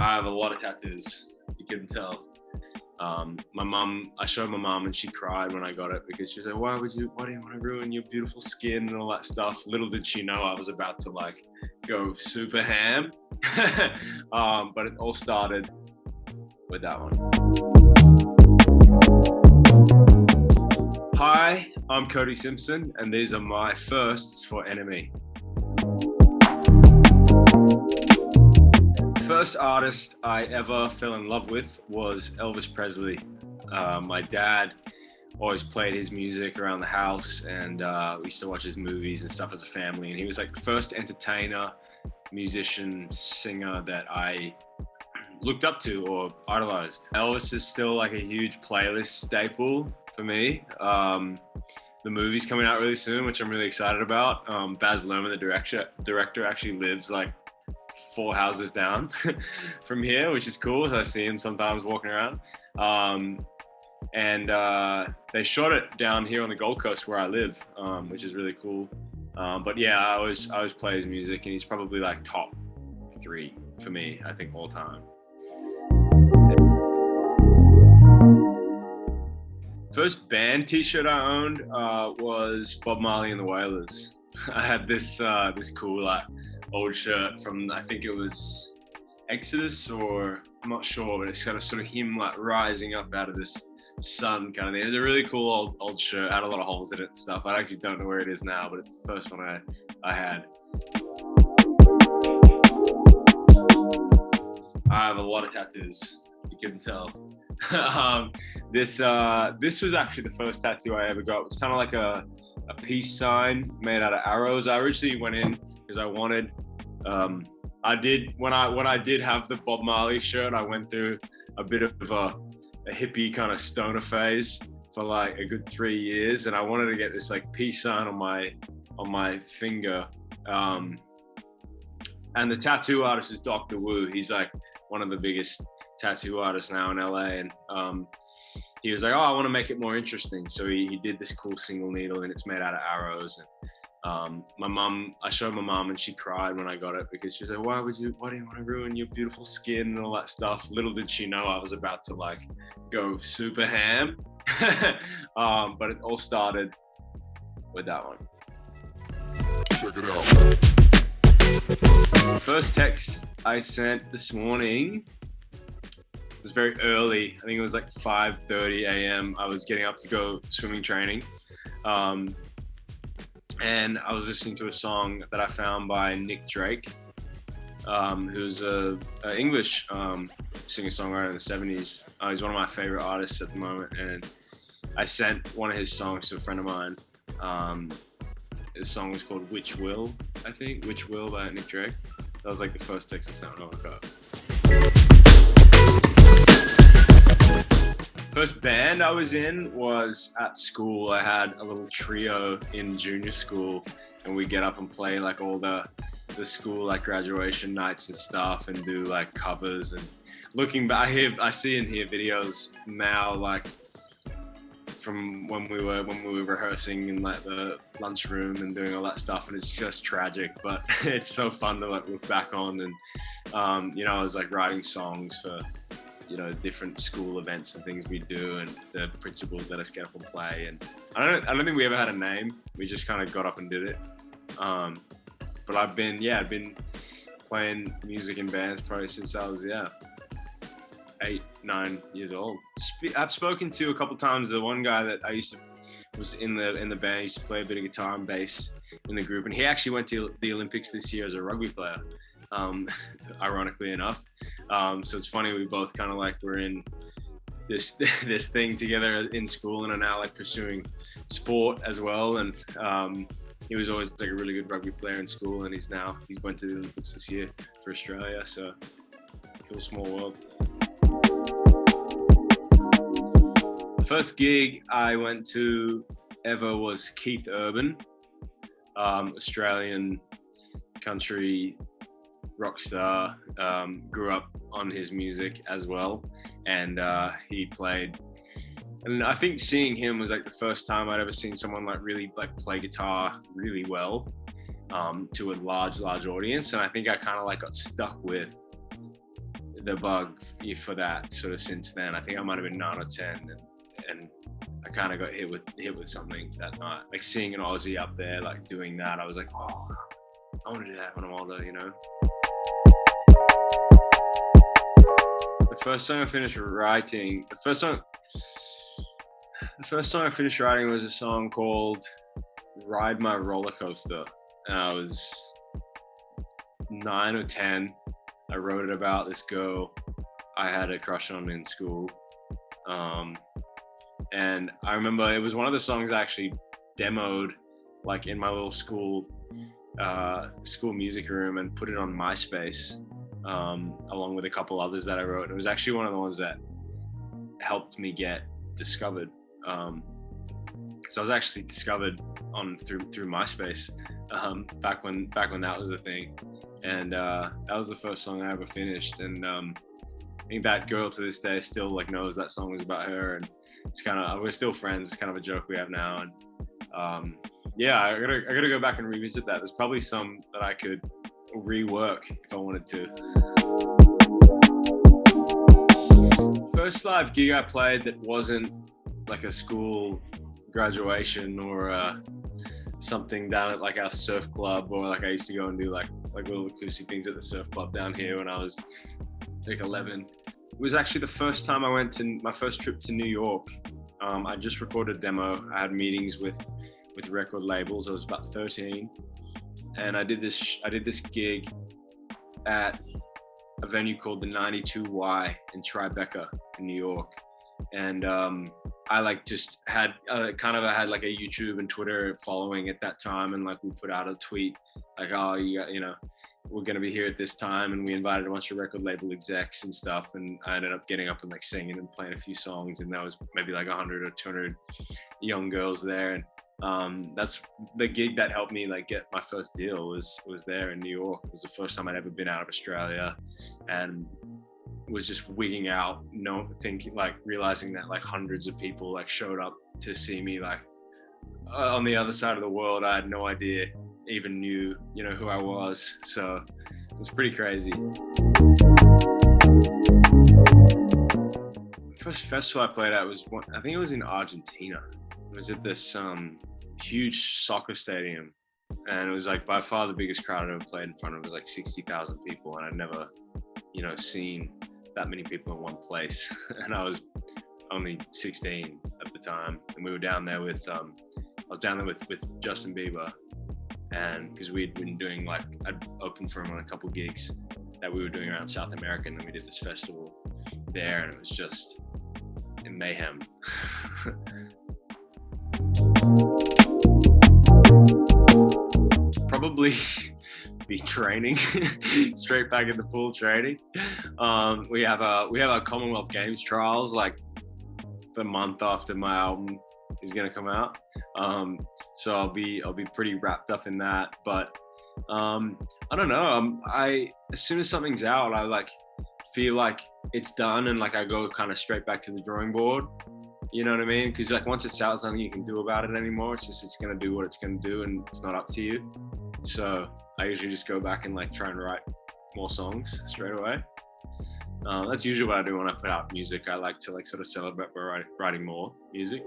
I have a lot of tattoos. You couldn't tell. I showed my mom and she cried when I got it because she said, why do you want to ruin your beautiful skin and all that stuff? Little did she know I was about to go super ham. But it all started with that one. Hi, I'm Cody Simpson and these are my firsts for Enemy. First artist I ever fell in love with was Elvis Presley. My dad always played his music around the house, and we used to watch his movies and stuff as a family. And he was like the first entertainer, musician, singer that I looked up to or idolized. Elvis is still like a huge playlist staple for me. The movie's coming out really soon, which I'm really excited about. Baz Luhrmann, the director actually lives like 4 houses down from here, which is cool. So I see him sometimes walking around. They shot it down here on the Gold Coast where I live, which is really cool. But yeah, I always play his music, and he's probably like top 3 for me, I think, all time. First band T-shirt I owned was Bob Marley and the Wailers. I had this cool old shirt from, I think it was Exodus, or I'm not sure, but it's kind of sort of him rising up out of this sun kind of thing. It's a really cool old shirt. It had a lot of holes in it and stuff. I actually don't know where it is now, but it's the first one I had. I have a lot of tattoos. You couldn't tell. This was actually the first tattoo I ever got. It was kind of like a peace sign made out of arrows. I originally went in because I wanted. When I did have the Bob Marley shirt, I went through a bit of a hippie kind of stoner phase for like a good 3 years, and I wanted to get this like peace sign on my finger. And the tattoo artist is Dr. Wu. He's like one of the biggest tattoo artists now in LA, and he was like, oh, I want to make it more interesting. So he did this cool single needle, and it's made out of arrows. And I showed my mom and she cried when I got it because she said, why do you want to ruin your beautiful skin and all that stuff? Little did she know I was about to go super ham. But it all started with that one. Check it out. First text I sent this morning was very early. I think it was like 5:30 a.m. I was getting up to go swimming training. And I was listening to a song that I found by Nick Drake, who's an English singer-songwriter in the 70s. He's one of my favorite artists at the moment. And I sent one of his songs to a friend of mine. His song was called Which Will, I think. Which Will by Nick Drake. That was like the first text I sent when I woke up. First band I was in was at school. I had a little trio in junior school, and we get up and play like all the school like graduation nights and stuff, and do like covers. And looking back, I see and hear videos now like from when we were rehearsing in like the lunchroom and doing all that stuff, and it's just tragic, but it's so fun to like look back on. And I was like writing songs for different school events and things we do, and the principals let us get up and play. And I don't think we ever had a name. We just kind of got up and did it. But I've been playing music in bands probably since I was 8-9 years old. I've spoken to a couple times the one guy that was in the band. Used to play a bit of guitar and bass in the group, and he actually went to the Olympics this year as a rugby player. Ironically enough. So it's funny, we both kind of like we're in this thing together in school and are now like pursuing sport as well. And he was always like a really good rugby player in school, and he's went to the Olympics this year for Australia. So cool, small world. The first gig I went to ever was Keith Urban, Australian country rock star. Grew up on his music as well, and he played. And I think seeing him was like the first time I'd ever seen someone like really like play guitar really well to a large audience. And I think I kind of like got stuck with the bug for that sort of since then. I think I might have been 9 or 10, and I kind of got hit with something that night. Like seeing an Aussie up there, like doing that, I was like, oh, I want to do that when I'm older, you know. The first song I finished writing was a song called "Ride My Roller Coaster," and I was 9 or 10. I wrote it about this girl I had a crush on in school. And I remember it was one of the songs I actually demoed like in my little school music room and put it on MySpace, along with a couple others that I wrote. And it was actually one of the ones that helped me get discovered. So I was actually discovered through MySpace back when that was a thing, and that was the first song I ever finished. And I think that girl to this day still like knows that song was about her, and it's kind of, we're still friends. It's kind of a joke we have now, and yeah, I gotta go back and revisit that. There's probably some that I could rework if I wanted to. First live gig I played that wasn't like a school graduation or something down at like our surf club, or like I used to go and do like little acoustic things at the surf club down here when I was like 11. It was actually the first time I went to my first trip to New York. I just recorded a demo. I had meetings with record labels. I was about 13, and I did this gig at a venue called the 92Y in Tribeca in New York. And I like just had I had like a YouTube and Twitter following at that time, and like we put out a tweet like, oh, we're gonna be here at this time, and we invited a bunch of record label execs and stuff, and I ended up getting up and like singing and playing a few songs, and that was maybe like 100 or 200 young girls there. And that's the gig that helped me like get my first deal was there in New York. It was the first time I'd ever been out of Australia, and was just wigging out, realizing that like hundreds of people like showed up to see me like on the other side of the world. I had no idea even knew who I was, so it was pretty crazy. First festival I played at I think it was in Argentina. It was at this huge soccer stadium, and it was like by far the biggest crowd I'd ever played in front of. It was like 60,000 people, and I'd never seen that many people in one place. And I was only 16 at the time, and we were down there with I was down there with Justin Bieber, and because we'd been doing like, I'd opened for him on a couple gigs that we were doing around South America, and then we did this festival there, and it was just in mayhem. Probably be training, straight back in the pool training. We have our Commonwealth Games trials like the month after my album is gonna come out. So I'll be pretty wrapped up in that. But I don't know. As soon as something's out, I like feel like it's done, and like I go kind of straight back to the drawing board. You know what I mean? Because like once it's out, there's nothing you can do about it anymore. It's gonna do what it's gonna do, and it's not up to you. So I usually just go back and like try and write more songs straight away. That's usually what I do when I put out music. I like to like sort of celebrate by writing more music.